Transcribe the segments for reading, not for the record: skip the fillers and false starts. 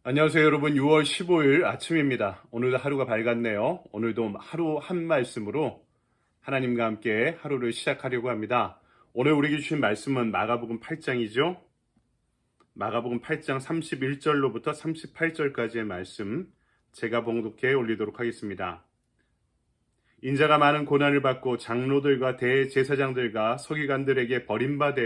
안녕하세요 여러분. 6월 15일 아침입니다. 오늘도 하루가 밝았네요. 오늘도 하루 한 말씀으로 하나님과 함께 하루를 시작하려고 합니다. 오늘 우리에게 주신 말씀은 마가복음 8장이죠. 마가복음 8장 31절로부터 38절까지의 말씀 제가 봉독해 올리도록 하겠습니다. 인자가 많은 고난을 받고 장로들과 대제사장들과 서기관들에게 버림받아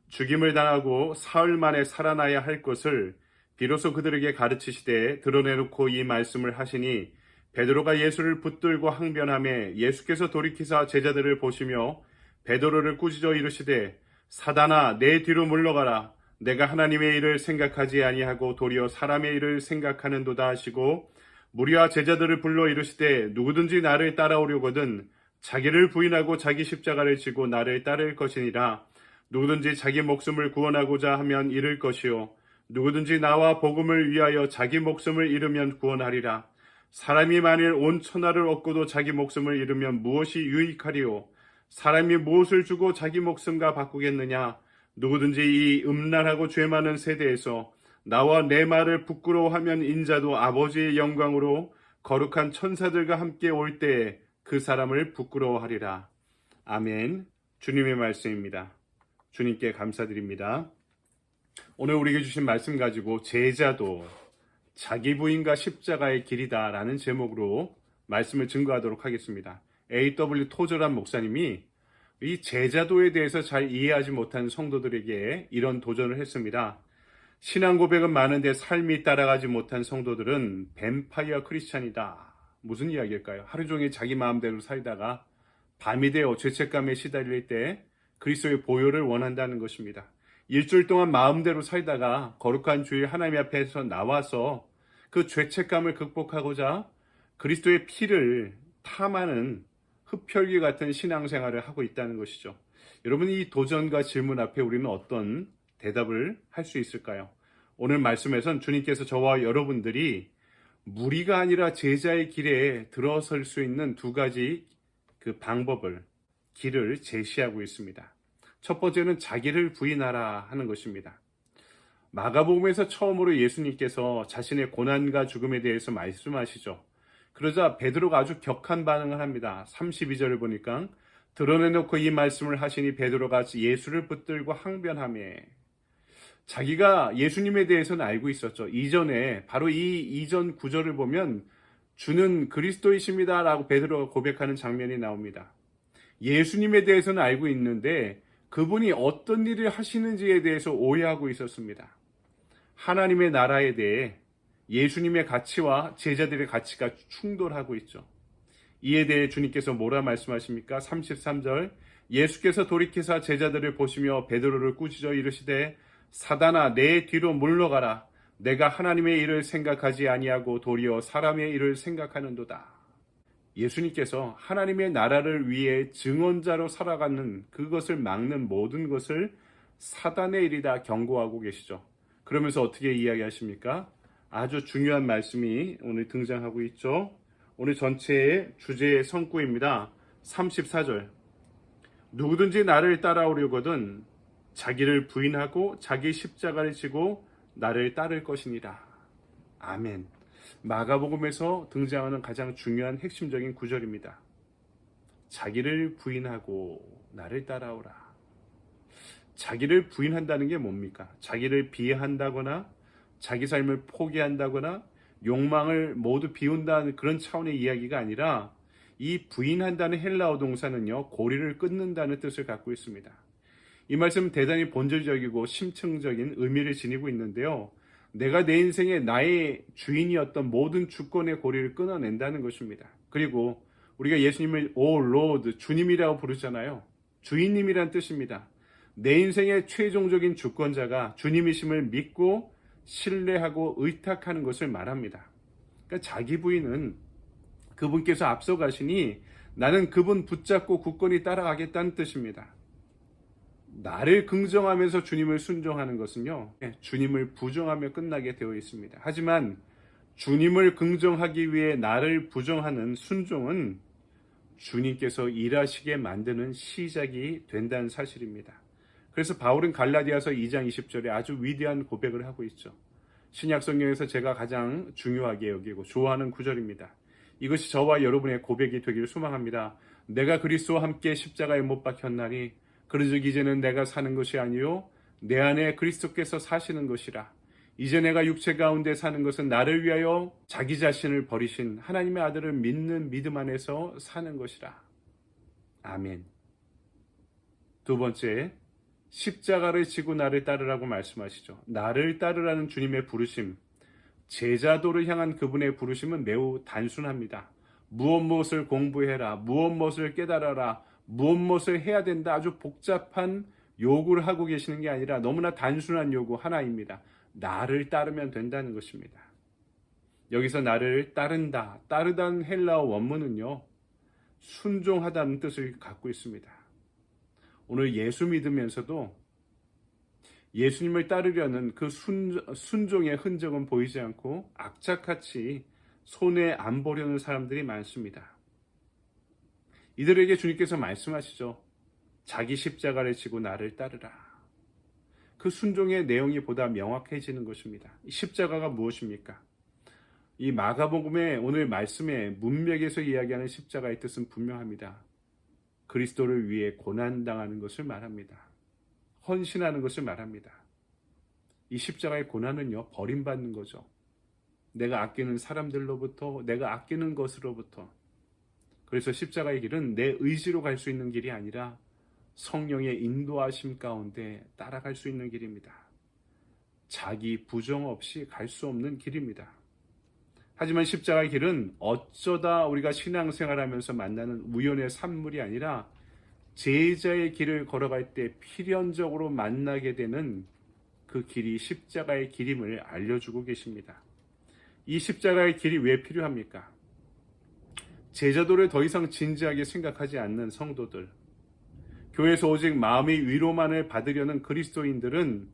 죽임을 당하고 사흘 만에 살아나야 할 것을 비로소 그들에게 가르치시되 드러내놓고 이 말씀을 하시니 베드로가 예수를 붙들고 항변하며 예수께서 돌이키사 제자들을 보시며 베드로를 꾸짖어 이르시되 사단아 내 뒤로 물러가라. 내가 하나님의 일을 생각하지 아니하고 도리어 사람의 일을 생각하는도다 하시고 무리와 제자들을 불러 이르시되 누구든지 나를 따라오려거든 자기를 부인하고 자기 십자가를 지고 나를 따를 것이니라. 누구든지 자기 목숨을 구원하고자 하면 잃을 것이요 누구든지 나와 복음을 위하여 자기 목숨을 잃으면 구원하리라. 사람이 만일 온 천하를 얻고도 자기 목숨을 잃으면 무엇이 유익하리요? 사람이 무엇을 주고 자기 목숨과 바꾸겠느냐? 누구든지 이 음란하고 죄 많은 세대에서 나와 내 말을 부끄러워하면 인자도 아버지의 영광으로 거룩한 천사들과 함께 올 때에 그 사람을 부끄러워하리라. 아멘. 주님의 말씀입니다. 주님께 감사드립니다. 오늘 우리에게 주신 말씀 가지고 제자도 자기 부인과 십자가의 길이다 라는 제목으로 말씀을 증거하도록 하겠습니다. A.W. 토저란 목사님이 이 제자도에 대해서 잘 이해하지 못한 성도들에게 이런 도전을 했습니다. 신앙 고백은 많은데 삶이 따라가지 못한 성도들은 뱀파이어 크리스찬이다. 무슨 이야기일까요? 하루 종일 자기 마음대로 살다가 밤이 되어 죄책감에 시달릴 때 그리스도의 보혈을 원한다는 것입니다. 일주일 동안 마음대로 살다가 거룩한 주일 하나님 앞에서 나와서 그 죄책감을 극복하고자 그리스도의 피를 탐하는 흡혈귀 같은 신앙생활을 하고 있다는 것이죠. 여러분, 이 도전과 질문 앞에 우리는 어떤 대답을 할 수 있을까요? 오늘 말씀에선 주님께서 저와 여러분들이 무리가 아니라 제자의 길에 들어설 수 있는 두 가지 그 방법을, 길을 제시하고 있습니다. 첫 번째는 자기를 부인하라 하는 것입니다. 마가복음에서 처음으로 예수님께서 자신의 고난과 죽음에 대해서 말씀하시죠. 그러자 베드로가 아주 격한 반응을 합니다. 32절을 보니까 드러내놓고 이 말씀을 하시니 베드로가 예수를 붙들고 항변하며, 자기가 예수님에 대해서는 알고 있었죠. 이전에 바로 이 이전 구절을 보면 주는 그리스도이십니다 라고 베드로가 고백하는 장면이 나옵니다. 예수님에 대해서는 알고 있는데 그분이 어떤 일을 하시는지에 대해서 오해하고 있었습니다. 하나님의 나라에 대해 예수님의 가치와 제자들의 가치가 충돌하고 있죠. 이에 대해 주님께서 뭐라 말씀하십니까? 33절, 예수께서 돌이키사 제자들을 보시며 베드로를 꾸짖어 이르시되 사단아 내 뒤로 물러가라. 내가 하나님의 일을 생각하지 아니하고 도리어 사람의 일을 생각하는도다. 예수님께서 하나님의 나라를 위해 증언자로 살아가는 그것을 막는 모든 것을 사단의 일이다 경고하고 계시죠. 그러면서 어떻게 이야기하십니까? 아주 중요한 말씀이 오늘 등장하고 있죠. 오늘 전체의 주제의 성구입니다. 34절, 누구든지 나를 따라오려거든 자기를 부인하고 자기 십자가를 지고 나를 따를 것이니라. 아멘. 마가복음에서 등장하는 가장 중요한 핵심적인 구절입니다. 자기를 부인하고 나를 따라오라. 자기를 부인한다는 게 뭡니까? 자기를 비하한다거나 자기 삶을 포기한다거나 욕망을 모두 비운다는 그런 차원의 이야기가 아니라, 이 부인한다는 헬라어 동사는요, 고리를 끊는다는 뜻을 갖고 있습니다. 이 말씀은 대단히 본질적이고 심층적인 의미를 지니고 있는데요, 내가 내 인생에 나의 주인이었던 모든 주권의 고리를 끊어낸다는 것입니다. 그리고 우리가 예수님을 오 로드, 주님이라고 부르잖아요. 주인님이란 뜻입니다. 내 인생의 최종적인 주권자가 주님이심을 믿고 신뢰하고 의탁하는 것을 말합니다. 그러니까 자기 부인은 그분께서 앞서가시니 나는 그분 붙잡고 굳건히 따라가겠다는 뜻입니다. 나를 긍정하면서 주님을 순종하는 것은요, 주님을 부정하며 끝나게 되어 있습니다. 하지만 주님을 긍정하기 위해 나를 부정하는 순종은 주님께서 일하시게 만드는 시작이 된다는 사실입니다. 그래서 바울은 갈라디아서 2장 20절에 아주 위대한 고백을 하고 있죠. 신약 성경에서 제가 가장 중요하게 여기고 좋아하는 구절입니다. 이것이 저와 여러분의 고백이 되기를 소망합니다. 내가 그리스도와 함께 십자가에 못 박혔나니 그러즉 이제는 내가 사는 것이 아니요 내 안에 그리스도께서 사시는 것이라. 이제 내가 육체 가운데 사는 것은 나를 위하여 자기 자신을 버리신 하나님의 아들을 믿는 믿음 안에서 사는 것이라. 아멘. 두 번째, 십자가를 지고 나를 따르라고 말씀하시죠. 나를 따르라는 주님의 부르심, 제자도를 향한 그분의 부르심은 매우 단순합니다. 무엇을 공부해라, 무엇을 깨달아라, 무엇을 해야 된다. 아주 복잡한 요구를 하고 계시는 게 아니라 너무나 단순한 요구 하나입니다. 나를 따르면 된다는 것입니다. 여기서 나를 따른다, 따르다는 헬라어 원문은요, 순종하다는 뜻을 갖고 있습니다. 오늘 예수 믿으면서도 예수님을 따르려는 그 순종의 흔적은 보이지 않고 악착같이 손에 안 보려는 사람들이 많습니다. 이들에게 주님께서 말씀하시죠. 자기 십자가를 지고 나를 따르라. 그 순종의 내용이 보다 명확해지는 것입니다. 이 십자가가 무엇입니까? 이 마가복음의 오늘 말씀의 문맥에서 이야기하는 십자가의 뜻은 분명합니다. 그리스도를 위해 고난당하는 것을 말합니다. 헌신하는 것을 말합니다. 이 십자가의 고난은요, 버림받는 거죠. 내가 아끼는 사람들로부터, 내가 아끼는 것으로부터. 그래서 십자가의 길은 내 의지로 갈 수 있는 길이 아니라 성령의 인도하심 가운데 따라갈 수 있는 길입니다. 자기 부정 없이 갈 수 없는 길입니다. 하지만 십자가의 길은 어쩌다 우리가 신앙생활하면서 만나는 우연의 산물이 아니라 제자의 길을 걸어갈 때 필연적으로 만나게 되는 그 길이 십자가의 길임을 알려주고 계십니다. 이 십자가의 길이 왜 필요합니까? 제자도를 더 이상 진지하게 생각하지 않는 성도들, 교회에서 오직 마음의 위로만을 받으려는 그리스도인들은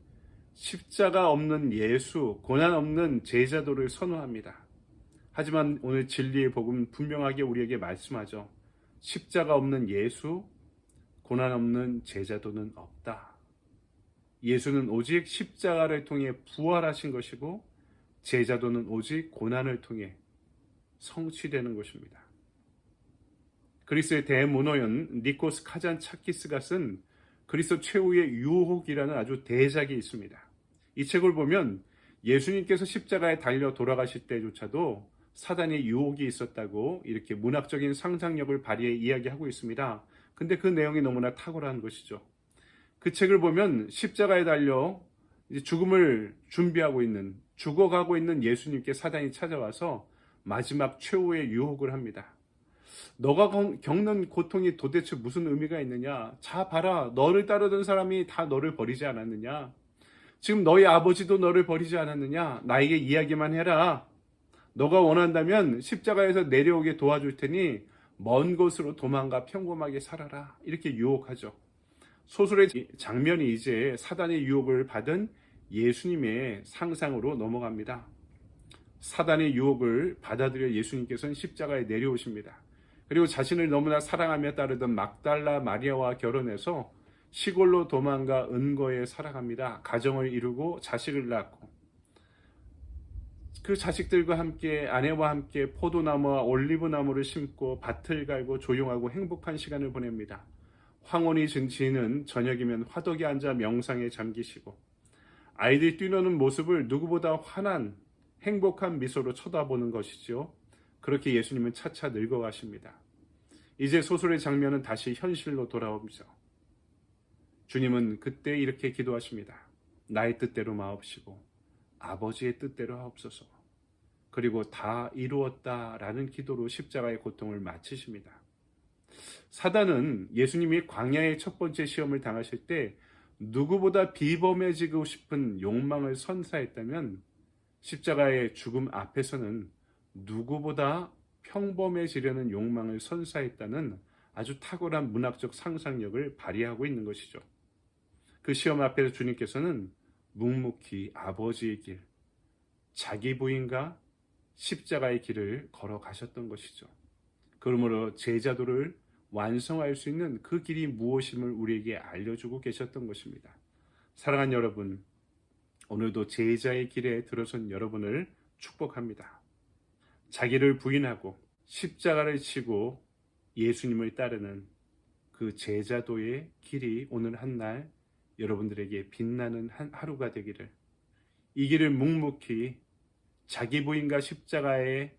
십자가 없는 예수, 고난 없는 제자도를 선호합니다. 하지만 오늘 진리의 복음 분명하게 우리에게 말씀하죠. 십자가 없는 예수, 고난 없는 제자도는 없다. 예수는 오직 십자가를 통해 부활하신 것이고 제자도는 오직 고난을 통해 성취되는 것입니다. 그리스의 대문호연 니코스 카잔차키스가 쓴 그리스도 최후의 유혹이라는 아주 대작이 있습니다. 이 책을 보면 예수님께서 십자가에 달려 돌아가실 때조차도 사단의 유혹이 있었다고 이렇게 문학적인 상상력을 발휘해 이야기하고 있습니다. 근데 그 내용이 너무나 탁월한 것이죠. 그 책을 보면 십자가에 달려 이제 죽음을 준비하고 있는, 죽어가고 있는 예수님께 사단이 찾아와서 마지막 최후의 유혹을 합니다. 너가 겪는 고통이 도대체 무슨 의미가 있느냐? 자, 봐라. 너를 따르던 사람이 다 너를 버리지 않았느냐? 지금 너희 아버지도 너를 버리지 않았느냐? 나에게 이야기만 해라. 너가 원한다면 십자가에서 내려오게 도와줄 테니 먼 곳으로 도망가 평범하게 살아라. 이렇게 유혹하죠. 소설의 장면이 이제 사단의 유혹을 받은 예수님의 상상으로 넘어갑니다. 사단의 유혹을 받아들여 예수님께서는 십자가에 내려오십니다. 그리고 자신을 너무나 사랑하며 따르던 막달라 마리아와 결혼해서 시골로 도망가 은거에 살아갑니다. 가정을 이루고 자식을 낳고 그 자식들과 함께 아내와 함께 포도나무와 올리브나무를 심고 밭을 갈고 조용하고 행복한 시간을 보냅니다. 황혼이 지는 저녁이면 화덕에 앉아 명상에 잠기시고 아이들이 뛰노는 모습을 누구보다 환한 행복한 미소로 쳐다보는 것이죠. 그렇게 예수님은 차차 늙어가십니다. 이제 소설의 장면은 다시 현실로 돌아오죠. 주님은 그때 이렇게 기도하십니다. 나의 뜻대로 마옵시고 아버지의 뜻대로 하옵소서. 그리고 다 이루었다라는 기도로 십자가의 고통을 마치십니다. 사단은 예수님이 광야의 첫 번째 시험을 당하실 때 누구보다 비범해지고 싶은 욕망을 선사했다면 십자가의 죽음 앞에서는 누구보다 평범해지려는 욕망을 선사했다는 아주 탁월한 문학적 상상력을 발휘하고 있는 것이죠. 그 시험 앞에서 주님께서는 묵묵히 아버지의 길, 자기 부인과 십자가의 길을 걸어가셨던 것이죠. 그러므로 제자도를 완성할 수 있는 그 길이 무엇임을 우리에게 알려주고 계셨던 것입니다. 사랑하는 여러분, 오늘도 제자의 길에 들어선 여러분을 축복합니다. 자기를 부인하고 십자가를 지고 예수님을 따르는 그 제자도의 길이 오늘 한날 여러분들에게 빛나는 하루가 되기를, 이 길을 묵묵히 자기 부인과 십자가의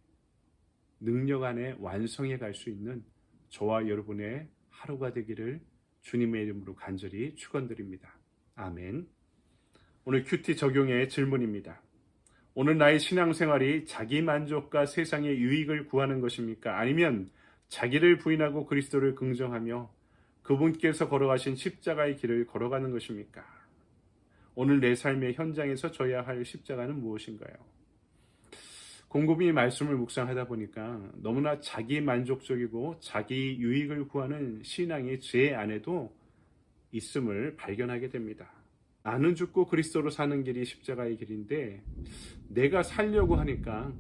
능력 안에 완성해 갈 수 있는 저와 여러분의 하루가 되기를 주님의 이름으로 간절히 축원드립니다. 아멘. 오늘 큐티 적용의 질문입니다. 오늘 나의 신앙생활이 자기 만족과 세상의 유익을 구하는 것입니까? 아니면 자기를 부인하고 그리스도를 긍정하며 그분께서 걸어가신 십자가의 길을 걸어가는 것입니까? 오늘 내 삶의 현장에서 져야 할 십자가는 무엇인가요? 곰곰이 말씀을 묵상하다 보니까 너무나 자기 만족적이고 자기 유익을 구하는 신앙이 제 안에도 있음을 발견하게 됩니다. 나는 죽고 그리스도로 사는 길이 십자가의 길인데 내가 살려고 하니까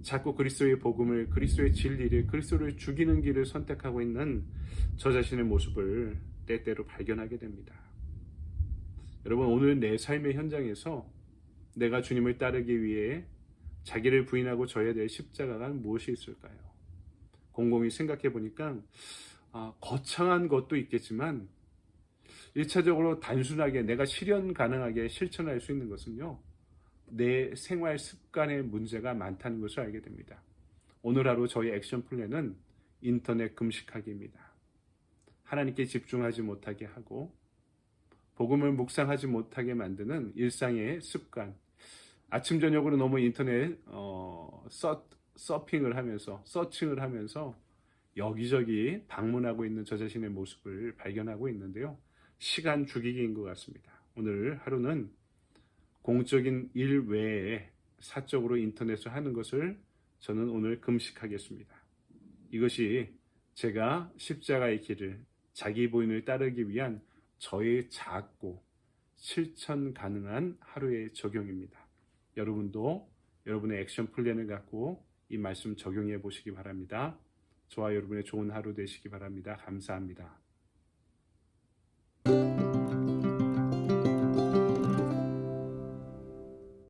자꾸 그리스도의 복음을, 그리스도의 진리를, 그리스도를 죽이는 길을 선택하고 있는 저 자신의 모습을 때때로 발견하게 됩니다. 여러분, 오늘 내 삶의 현장에서 내가 주님을 따르기 위해 자기를 부인하고 져야 될 십자가가 무엇이 있을까요? 곰곰이 생각해 보니까 거창한 것도 있겠지만 1차적으로 단순하게 내가 실현 가능하게 실천할 수 있는 것은요, 내 생활 습관의 문제가 많다는 것을 알게 됩니다. 오늘 하루 저희 액션 플랜은 인터넷 금식하기입니다. 하나님께 집중하지 못하게 하고 복음을 묵상하지 못하게 만드는 일상의 습관. 아침 저녁으로 너무 인터넷 서핑을 하면서, 서칭을 하면서 여기저기 방문하고 있는 저 자신의 모습을 발견하고 있는데요. 시간 죽이기인 것 같습니다. 오늘 하루는 공적인 일 외에 사적으로 인터넷을 하는 것을 저는 오늘 금식하겠습니다. 이것이 제가 십자가의 길을, 자기 부인을 따르기 위한 저의 작고 실천 가능한 하루의 적용입니다. 여러분도 여러분의 액션 플랜을 갖고 이 말씀 적용해 보시기 바랍니다. 저와 여러분의 좋은 하루 되시기 바랍니다. 감사합니다.